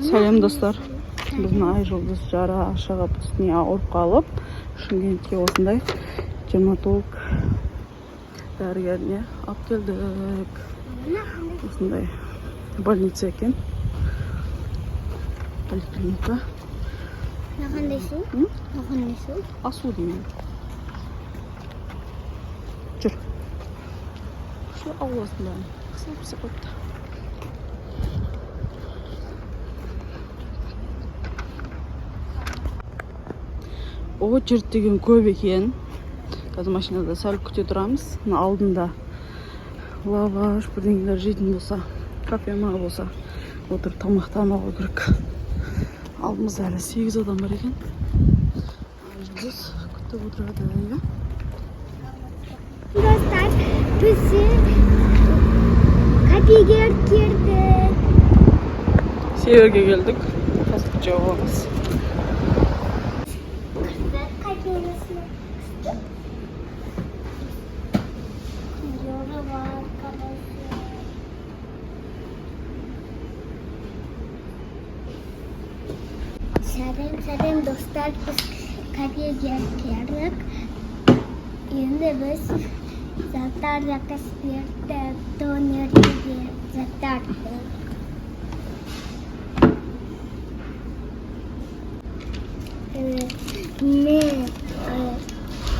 Салем достар. Біздің Айжұлдыз жары шығып үстіне ауырып қалып, Шымкентке осындай дерматолог дәрігеріне алып келдік. Осындай больница екен. Поликлиника. Қандай су? Қандай су? Асу деймін. Жүр. Şu aulасында қысып қойыпты. Очередь деген көп екен. Қазір машинада сәл күте тұрамыз. Алдында лаваш бірдеңелер жейтін болса, кафе ма болса, отырып тамақтануға керек. Алдымызда әлі 8 адам бар екен. Жұлдыз күтіп отырады. Dostlar, biz kafeye girdik. Severге келдік. Қазір жауабымыз. Selam dostlar, biz kafeye girdik. Şimdi biz zaten yaklaşık dönüyoruz zaten.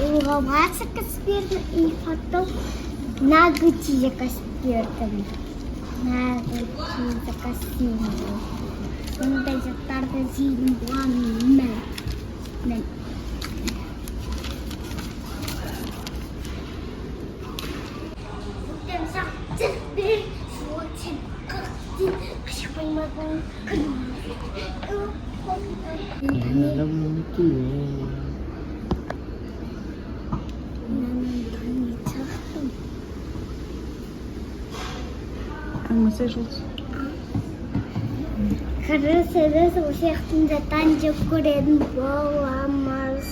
Уговаться каспирна и потом нагучи за каспиртами. Нагучи за каспиртами. Он даже тарда зиму ламен. Әңгімесе Жұлдыз. Қарасаңыз осы жақтың заттан жеп көретін боламыз.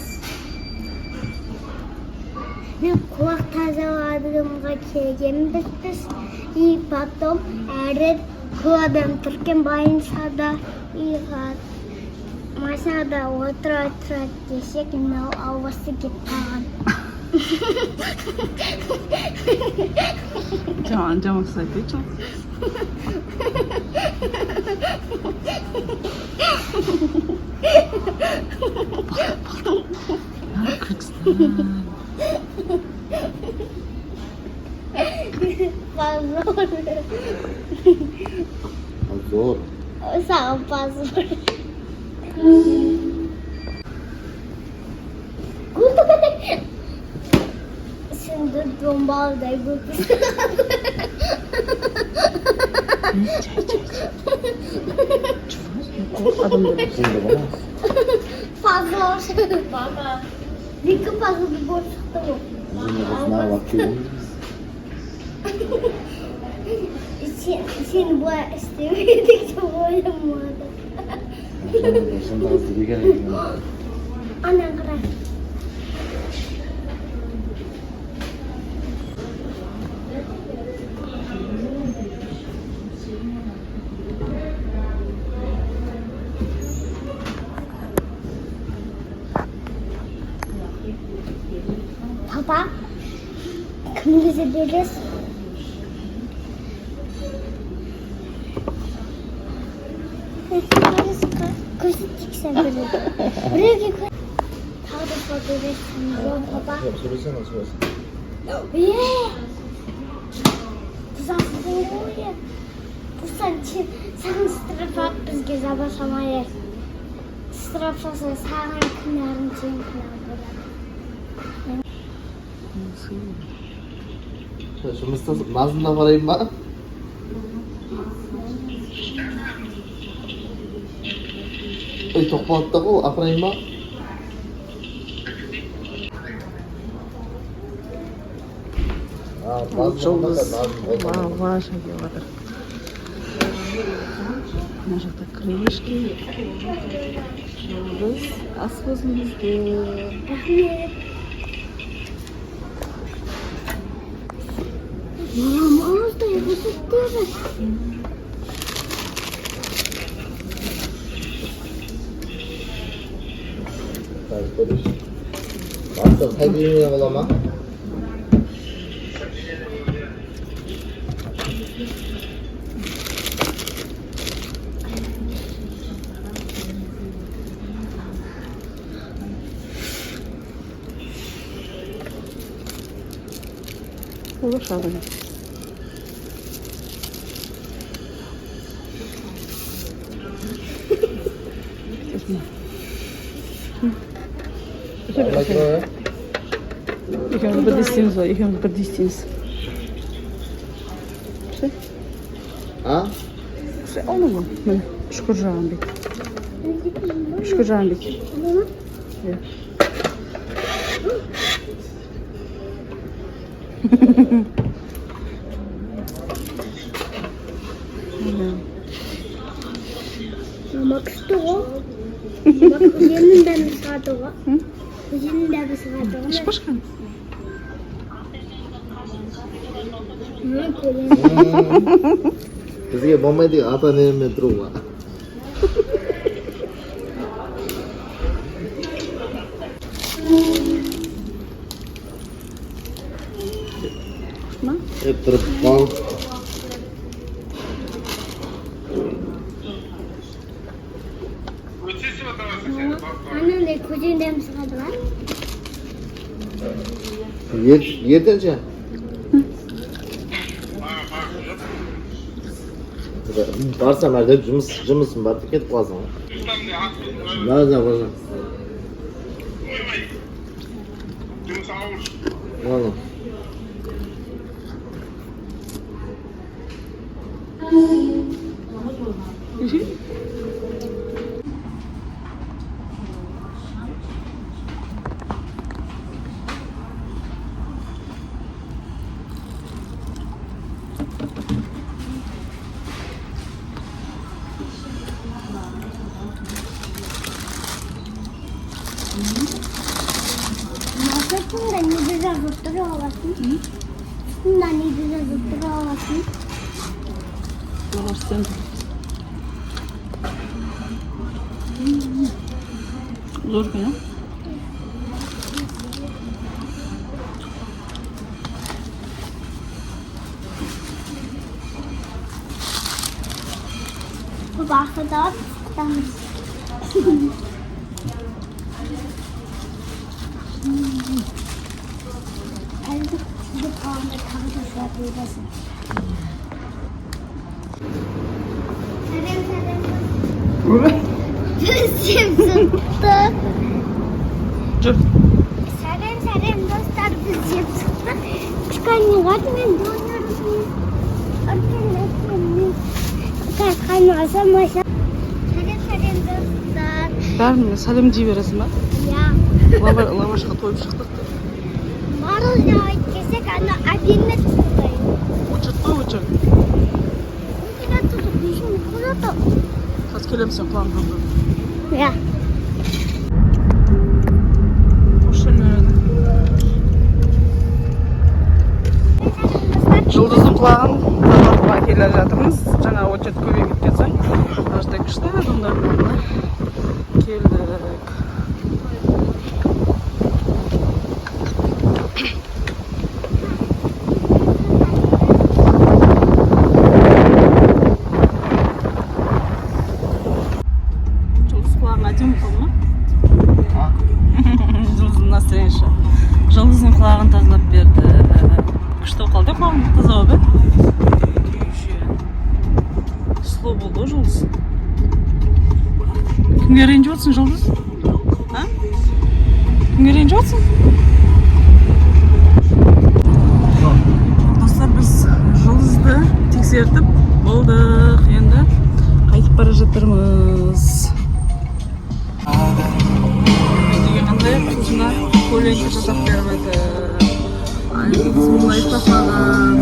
Мен құлақ тазаладығымға келгенбіз біз. И потом әрі көдім түркен байынса да машинада отыра десек, мен ауасы кеп қалған. Жаман сайды Жұлдыз. Позор. Сам позор. Şimdi dombalday götürsün. Fazla olsun. Baba. Bir fazla bir boş çıktı mı? Seni bu istemedikçe boyamadı. Annen kadar. Papa, kim bize deriz? Kırışık sen böyle. Buraya gel. Tavda fotoğrafını yok papa. Söylesene nasıl olsun? Güzel oluyor. Bu sen strafa bizge zabaşamayı. Strafası sağın kınarın için kınar. жұмыста назында барайын ба? Тоқпалды да ғой, апарайын ба? Жұлдыз лаваш деп жатыр. Мына жақта крышки. Жұлдыз ас өзімізде. Мама, ağızda yapışık değil mi? ko'rish. Vaqtda qayerga bo'laman? Olur şahane. Ikimiz bir distimiz var. İkimiz bir distimiz. Şey, Ha? şey onu mu? Böyle şükürcan bir. Şükürcan bir. Evet. Mama kıstı o. Bak kuzeninden bir saat o. Kuzeninden bir saat o. İş başka. Ne koyayım? Bizga bo'lmaydigan ota-onamdan turibman. Ne? Hep turib qol. Annem de kuzeninden bir saat var. Yerdancha. Barsam erda jimishim bor, ketib qolsam. Ba'zan. Mana. Nasıl da ne güzel tutturuyor olasın. Bundan ne güzel tutturuyor olasın. Yavaş sen. Zor mu ya? Bu bahçede var. Bu kavga kavga yapıyorsun. Bizim zıttı. Dur. Serem dostlar bizim zıttı. Çıkan var ben donuyorum. Kaynarsa maşa. Serem dostlar. Bәріне сәлемдей бересің ба? Ya. Лавашқа тойып шықтық. Мороженое кесек, оно обильно чистое. Очырт па очырт. Куда тут бежим? Куда-то. Қазір келемін сен құлағыңнан. Ya. Жұлдыздың құлағын тазартуға келе жатырмыз. Жаңа очерт көбейіп кеткен соң аждай күшті адамдардың орнына келдік. Жұлдыз құлағың әдемі болды ма? Жұлдыздың настроениесі. Жұлдыздың құлағын тазалап берді. Күшті қалды құлағың таза болып. Сұлу болды ғой Жұлдыз. Кімге ренжіп отырсың Жұлдыз? А? Кімге ренжіп отырсың? Достар, біз Жұлдызды тексертіп болдық. Енді қайтып бара жатырмыз. Деген қандай қусына көйлекті жасап беріп еді. Жұлдыз мұны айтпаған.